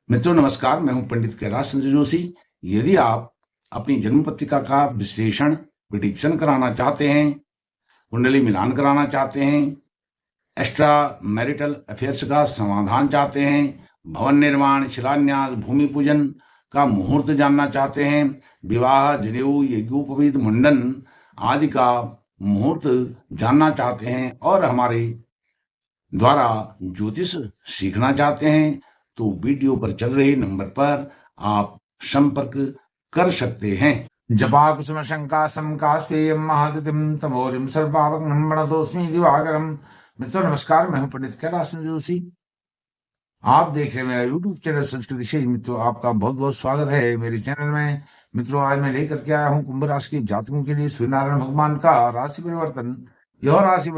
मित्रों नमस्कार, मैं हूं पंडित कैलाश चंद्र जोशी। यदि आप अपनी जन्म पत्रिका का विश्लेषण प्रिडिक्शन कराना चाहते हैं, कुंडली मिलान कराना चाहते हैं, एक्स्ट्रा मैरिटल अफेयर्स का समाधान चाहते हैं, भवन निर्माण, शिलान्यास, भूमि पूजन का मुहूर्त जानना चाहते हैं, विवाह, जनेऊ, यज्ञोपवीत, मुंडन आदि का मुहूर्त जानना चाहते हैं और हमारे द्वारा ज्योतिष सीखना चाहते हैं, तो वीडियो पर चल रहे नंबर पर आप संपर्क कर सकते हैं। जपा कुसुम शंका समकास्पेयम महादितिम तमोरिम सर्वपावकं प्रणतोस्मि दिवाकरम। मित्रों नमस्कार, मैं हूं पंडित कैलाश जोशी। आप देख रहे हैं मेरा यूट्यूब चैनल संस्कृति शेष। मित्रों आपका बहुत बहुत स्वागत है मेरे चैनल में। मित्रों आज मैं लेकर के आया हूं कुंभ राशि के जातकों के लिए सूर्यनारायण भगवान का राशि परिवर्तन। यह राशि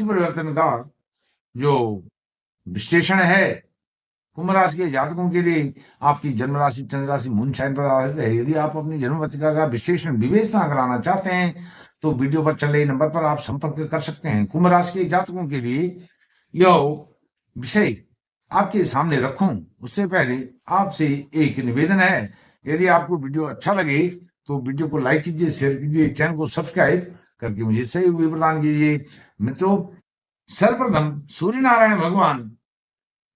परिवर्तन का जो विश्लेषण है कुंभ राशि के जातकों के लिए आपकी जन्म राशि चंद्र राशि मून साइन पर आधारित है। यदि आप अपनी जन्म पत्रिका का विश्लेषण विवेचना कराना चाहते हैं तो वीडियो पर चल रहे नंबर पर आप संपर्क कर सकते हैं। कुंभ राशि के जातकों के लिए यह विषय आपके सामने रखूं उससे पहले आपसे एक निवेदन है, यदि आपको वीडियो अच्छा लगे तो वीडियो को लाइक कीजिए, शेयर कीजिए, चैनल को सब्सक्राइब करके मुझे सहयोग भी प्रदान कीजिए। मित्रों सर्वप्रथम सूर्य नारायण भगवान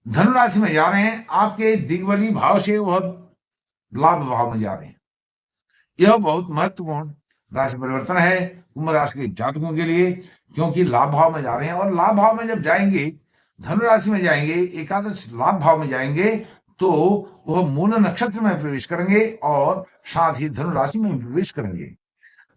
धनु राशि में जा रहे हैं, आपके दिग्बली भाव से बहुत लाभ भाव में जा रहे हैं। यह बहुत महत्वपूर्ण राशि परिवर्तन है कुंभ राशि के जातकों के लिए, क्योंकि लाभ भाव में जा रहे हैं और लाभ भाव में जब जाएंगे, धनु राशि में जाएंगे, एकादश लाभ भाव में जाएंगे तो वह मूल नक्षत्र में प्रवेश करेंगे और साथ ही धनु राशि में प्रवेश करेंगे।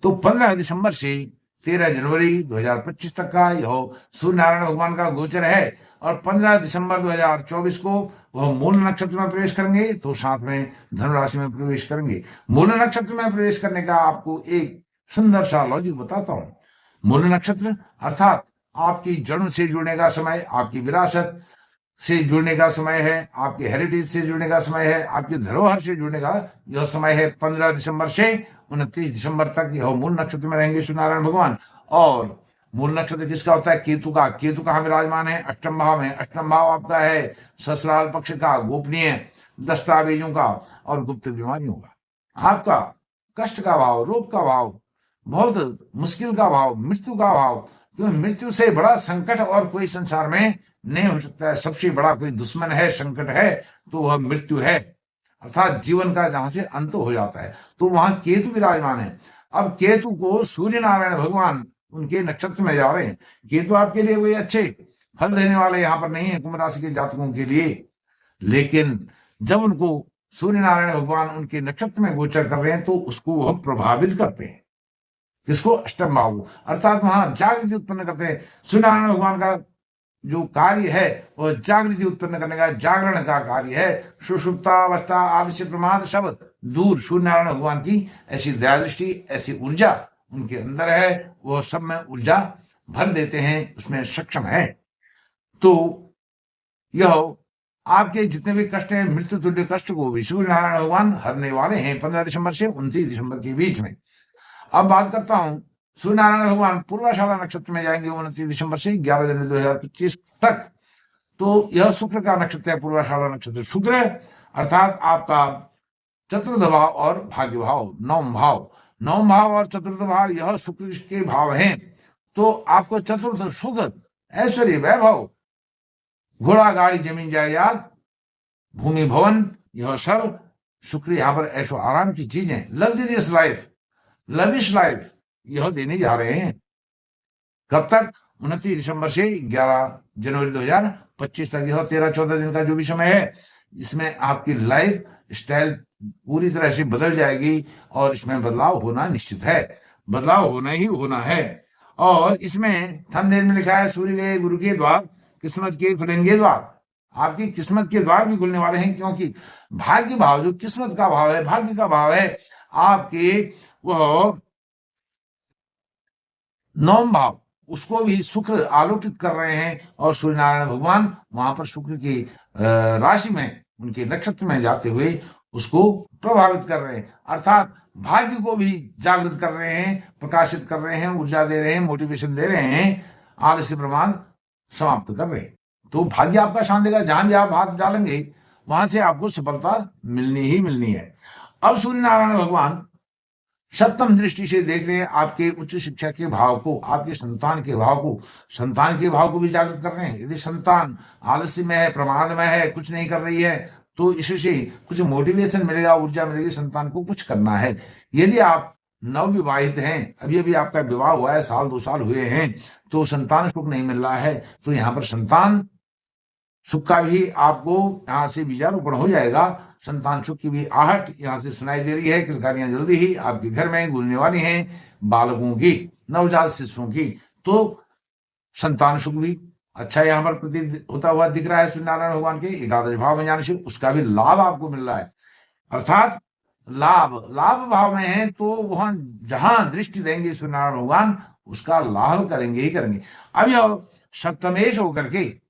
तो 15 दिसंबर से 13 जनवरी 2025 तक का यह सूर्य नारायण भगवान का गोचर है और 15 दिसंबर 2024 को वह मूल नक्षत्र में प्रवेश करेंगे तो साथ में धनु राशि में प्रवेश करेंगे। मूल नक्षत्र में प्रवेश करने का आपको एक सुंदर सा लॉजिक बताता हूं। मूल नक्षत्र अर्थात आपकी जड़ से जुड़ने का समय, आपकी विरासत से जुड़ने का समय है, आपके हेरिटेज से जुड़ने का समय है, आपके धरोहर से जुड़ने का यह समय है। 15 दिसंबर से 29 दिसंबर तक यह मूल नक्षत्र में रहेंगे सूर्यनारायण भगवान। और मूल नक्षत्र किसका होता है? केतु का। केतु कहाँ विराजमान है? अष्टम भाव में। अष्टम भाव आपका है ससुराल पक्ष का, गोपनीय दस्तावेजों का और गुप्त बीमारियों का, आपका कष्ट का भाव, रोग का भाव, बहुत मुश्किल का भाव, मृत्यु का भाव। क्योंकि मृत्यु से बड़ा संकट और कोई संसार में नहीं हो सकता है। सबसे बड़ा कोई दुश्मन है, संकट है तो वह मृत्यु है, अर्थात जीवन का जहां से अंत हो जाता है, तो वहां केतु विराजमान है। अब केतु को सूर्य नारायण भगवान उनके नक्षत्र में जा रहे हैं। केतु आपके लिए कोई अच्छे फल देने वाले यहाँ पर नहीं है कुंभ राशि के जातकों के लिए, लेकिन जब उनको सूर्य नारायण भगवान उनके नक्षत्र में गोचर कर रहे हैं तो उसको वह प्रभावित करते हैं। किसको? अष्टम भाव, अर्थात वहां जागृति उत्पन्न करते हैं। सूर्य नारायण भगवान का जो कार्य है वह जागृति उत्पन्न करने का, जागरण का कार्य है। सुषुप्तावस्था, आलस्य, प्रमाद सब दूर सूर्य नारायण भगवान की ऐसी दया दृष्टि, ऐसी ऊर्जा उनके अंदर है, वो सब में ऊर्जा भर देते हैं, उसमें सक्षम है। तो यह आपके जितने भी कष्ट हैं, मृत्यु तुल्य कष्ट को भी सूर्य नारायण भगवान हरने वाले हैं 15 दिसंबर से 29 दिसंबर के बीच में। अब बात करता हूं, सूर्य नारायण भगवान पूर्वाषाढ़ा नक्षत्र में जाएंगे 29 दिसंबर से 11 जनवरी 2025 तक। तो यह शुक्र का नक्षत्र है, पूर्वाषाढ़ा नक्षत्र। शुक्र अर्थात आपका चतुर्थ भाव और भाग्य भाव, नवम भाव। नवम भाव और चतुर्थ भाव यह शुक्र के भाव हैं। तो आपको चतुर्थ सुख, ऐश्वर्य, वैभव, घोड़ा गाड़ी, जमीन जायदाद, भूमि भवन, यह सब शुक्र यहाँ पर ऐशो आराम की चीजें, लग्जरियस लाइफ, लविश लाइफ यह देने जा रहे हैं। कब तक? 29 दिसंबर से 11 जनवरी 2025 तक। यह 13-14 दिन का जो भी समय है, इसमें आपकी लाइफ स्टाइल पूरी तरह से बदल जाएगी और इसमें बदलाव होना निश्चित है, बदलाव होना ही होना है। और इसमें थंबनेल में लिखा है सूर्य गए गुरु के द्वार, किस्मत के खुलेंगे द्वार। आपकी किस्मत के द्वार भी खुलने वाले हैं, क्योंकि भाग्य भाव जो किस्मत का भाव है, भाग्य का भाव है आपके, वह नवम भाव, उसको भी शुक्र आलोकित कर रहे हैं और सूर्य नारायण भगवान वहां पर शुक्र की राशि में, उनके नक्षत्र में जाते हुए उसको प्रभावित कर रहे हैं, अर्थात भाग्य को भी जागृत कर रहे हैं, प्रकाशित कर रहे हैं, ऊर्जा दे रहे हैं, मोटिवेशन दे रहे हैं, आलस्य प्रमाद समाप्त कर रहे हैं। तो भाग्य आपका शान देगा, जहां भी आप हाथ डालेंगे वहां से आपको सफलता मिलनी ही मिलनी है। अब सूर्य नारायण भगवान सप्तम दृष्टि से देख रहे हैं आपके उच्च शिक्षा के भाव को, आपके संतान के भाव को, संतान के भाव को भी जागृत कर रहे हैं। यदि संतान आलस्य में है, प्रमाद में है, कुछ नहीं कर रही है, तो इससे कुछ मोटिवेशन मिलेगा, ऊर्जा मिलेगी, संतान को कुछ करना है। यदि आप नवविवाहित हैं, अभी अभी आपका विवाह हुआ है, साल 2 साल हुए हैं, तो संतान सुख नहीं मिल रहा है, तो यहाँ पर संतान सुख का भी आपको यहाँ से बीजारोपण हो जाएगा। संतान सुख की भी आहट यहाँ से सुनाई दे रही है। किलकारियां जल्दी ही आपके घर में गूंजने वाली हैं, बालकों की, नवजात शिशुओं की। तो संतान सुख भी अच्छा यहाँ पर प्रतीत होता हुआ दिख रहा है सूर्य नारायण भगवान के एकादश भाव में जाने से, उसका भी लाभ आपको मिल रहा है। अर्थात लाभ लाभ भाव में है, तो वहां जहां दृष्टि देंगे सूर्य नारायण भगवान, उसका लाभ करेंगे ही करेंगे। अब यह सप्तमेश होकर के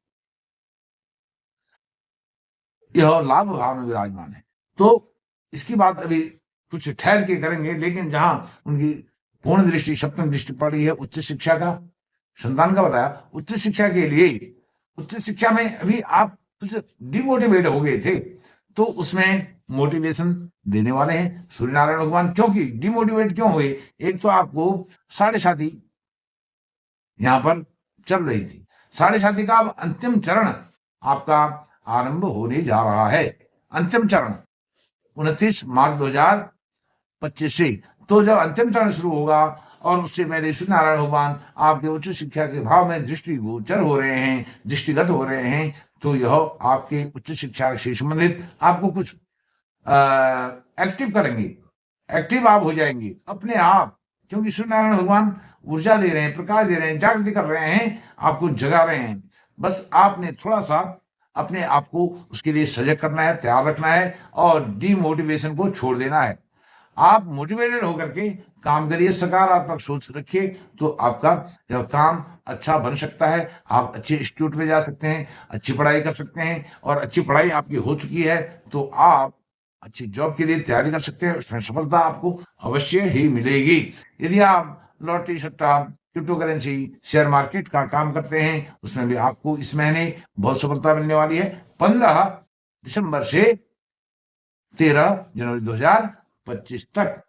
यह लाभ भाव में विराजमान है, तो इसकी बात अभी कुछ ठहर के करेंगे। लेकिन जहां उनकी पूर्ण दृष्टि सप्तम दृष्टि पड़ी है उच्च शिक्षा का, संतान का बताया, उच्च शिक्षा के लिए, उच्च शिक्षा में अभी आप कुछ डिमोटिवेट हो गए थे, तो उसमें मोटिवेशन देने वाले हैं सूर्य नारायण भगवान। क्योंकि डिमोटिवेट क्यों हुए? एक तो आपको 7.5 यहां पर चल रही थी, 7.5 का अब अंतिम चरण आपका आरंभ होने जा रहा है। अंतिम चरण 29 मार्च 2025 से। तो जब अंतिम चरण शुरू होगा और उससे पहले सूर्य नारायण भगवान आपके उच्च शिक्षा के भाव में दृष्टि गोचर हो रहे हैं, दृष्टिगत हो रहे हैं, तो यह आपके उच्च शिक्षा से संबंधित आपको कुछ एक्टिव करेंगे, एक्टिव आप हो जाएंगे अपने आप। क्योंकि सूर्य नारायण भगवान ऊर्जा दे रहे हैं, प्रकाश दे रहे हैं, जागृति कर रहे हैं, आपको जगा रहे हैं। बस आपने थोड़ा सा अपने आप को उसके लिए सजग करना है, तैयार रखना है और डीमोटिवेशन को छोड़ देना है। आप मोटिवेटेड होकर के काम करिए, सकारात्मक सोच रखिए, तो आपका यह काम अच्छा बन सकता है। आप अच्छे इंस्टीट्यूट में जा सकते हैं, अच्छी पढ़ाई कर सकते हैं, और अच्छी पढ़ाई आपकी हो चुकी है तो आप अच्छी जॉब के लिए तैयारी कर सकते हैं, उसमें सफलता आपको अवश्य ही मिलेगी। यदि आप लॉटरी, सट्टा, क्रिप्टो करेंसी, शेयर मार्केट का काम करते हैं, उसमें भी आपको इस महीने बहुत सफलता मिलने वाली है। 15 दिसंबर से 13 जनवरी 2025 तक।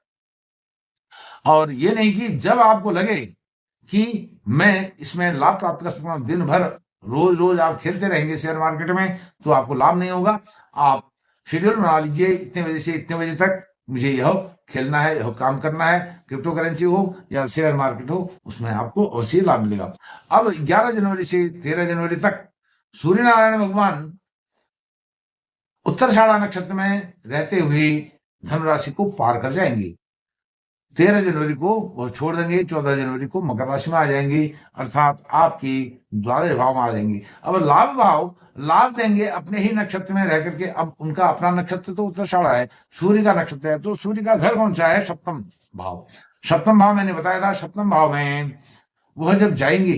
और ये नहीं कि जब आपको लगे कि मैं इसमें लाभ प्राप्त कर सकता हूं, दिन भर रोज रोज आप खेलते रहेंगे शेयर मार्केट में, तो आपको लाभ नहीं होगा। आप शेड्यूल बना लीजिए, इतने बजे से इतने बजे तक मुझे यह खेलना है, यह काम करना है, क्रिप्टो करेंसी हो या शेयर मार्केट हो, उसमें आपको अवश्य लाभ मिलेगा। अब 11 जनवरी से 13 जनवरी तक सूर्य नारायण भगवान उत्तराषाढ़ा नक्षत्र में रहते हुए धनुराशि को पार कर जाएंगे। 13 जनवरी को वो छोड़ देंगे, 14 जनवरी को मकर राशि में आ जाएंगी, अर्थात आपकी द्वादश भाव में आ जाएंगी। अब लाभ भाव लाभ देंगे अपने ही नक्षत्र में रह करके। अब उनका अपना नक्षत्र तो उत्तराषाढ़ा है, सूर्य का नक्षत्र है, तो सूर्य का घर कौन सा है? सप्तम भाव। सप्तम भाव मैंने बताया था, सप्तम भाव में वह जब जाएंगी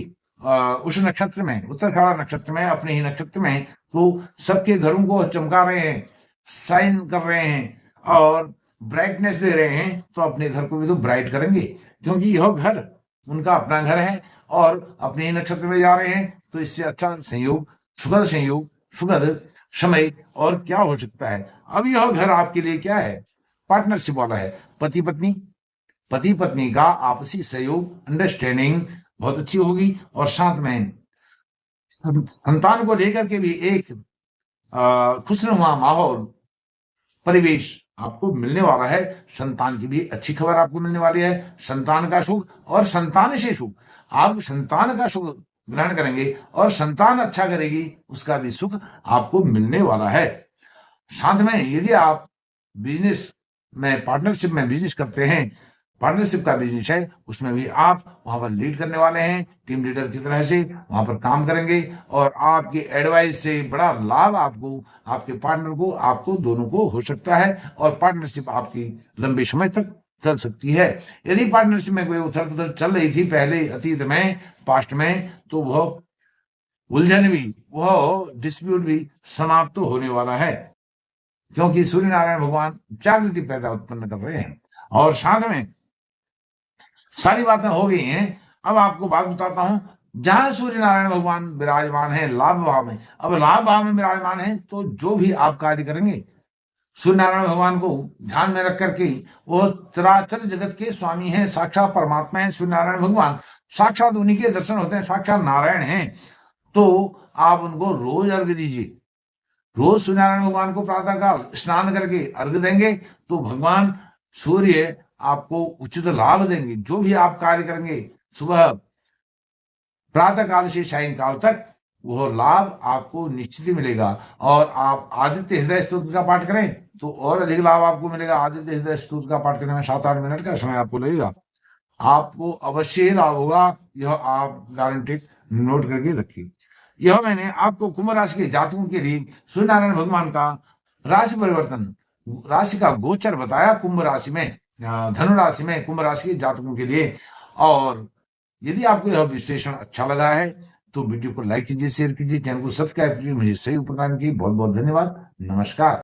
उस नक्षत्र में, उत्तराषाढ़ा नक्षत्र में, अपने ही नक्षत्र में, तो सबके घरों को चमका रहे हैं, साइन कर रहे हैं और ब्राइटनेस दे रहे हैं, तो अपने घर को भी तो ब्राइट करेंगे, क्योंकि यह घर उनका अपना घर है और अपने ही नक्षत्र में जा रहे हैं। तो इससे अच्छा संयोग, सुखद समय और क्या हो सकता है। अब यह घर आपके लिए क्या है? पार्टनरशिप वाला है। पति पत्नी का आपसी सहयोग, अंडरस्टैंडिंग बहुत अच्छी होगी, और साथ में संतान को लेकर के भी एक खुशनुमा माहौल, परिवेश आपको मिलने वाला है। संतान की भी अच्छी खबर आपको मिलने वाली है, संतान का सुख और संतान से सुख। आप संतान का सुख ग्रहण करेंगे और संतान अच्छा करेगी, उसका भी सुख आपको मिलने वाला है। साथ में यदि आप बिजनेस में, पार्टनरशिप में बिजनेस करते हैं, पार्टनरशिप का बिजनेस है, उसमें भी आप वहां पर लीड करने वाले हैं, टीम लीडर की तरह से वहां पर काम करेंगे, और आपकी एडवाइस से बड़ा लाभ आपको, आपके पार्टनर को, आपको दोनों को हो सकता है, और पार्टनरशिप आपकी लंबे समय तक चल सकती है। यदि पार्टनरशिप में कोई उथल पुथल चल रही थी पहले, अतीत में, पास्ट में, तो वह उलझन भी, वह डिस्प्यूट भी समाप्त तो होने वाला है, क्योंकि सूर्य नारायण भगवान जागृति पैदा उत्पन्न कर रहे हैं। और साथ में सारी बातें हो गई हैं। अब आपको बात बताता हूं, जहां सूर्य नारायण भगवान विराजमान है लाभ भाव में, अब लाभ भाव में विराजमान है तो जो भी आप कार्य करेंगे सूर्य नारायण भगवान को ध्यान में रख करके, वो चराचर जगत के स्वामी हैं, साक्षात परमात्मा है सूर्य नारायण भगवान, साक्षात उन्हीं के दर्शन होते हैं, साक्षात नारायण हैं। तो आप उनको रोज अर्घ्य दीजिए, रोज सूर्यनारायण भगवान को प्रातःकाल स्नान करके अर्घ्य देंगे तो भगवान सूर्य आपको उचित लाभ देंगे। जो भी आप कार्य करेंगे सुबह प्रातः काल से सायंकाल तक वह लाभ आपको निश्चित ही मिलेगा। और आप आदित्य हृदय स्तोत्र का पाठ करें तो और अधिक लाभ आपको मिलेगा। आदित्य हृदय स्तोत्र का पाठ करने में 7-8 मिनट का समय आपको लगेगा, आपको अवश्य ही लाभ होगा, यह आप गारंटेड नोट करके रखिए। यह मैंने आपको कुंभ राशि के जातकों के लिए सूर्य नारायण भगवान का राशि परिवर्तन, राशि का गोचर बताया कुंभ राशि में, धनु राशि में कुंभ राशि के जातकों के लिए। और यदि आपको यह विश्लेषण अच्छा लगा है तो वीडियो को लाइक कीजिए, शेयर कीजिए, चैनल को सब्सक्राइब कीजिए। मुझे सही उपदान की बहुत बहुत धन्यवाद। नमस्कार।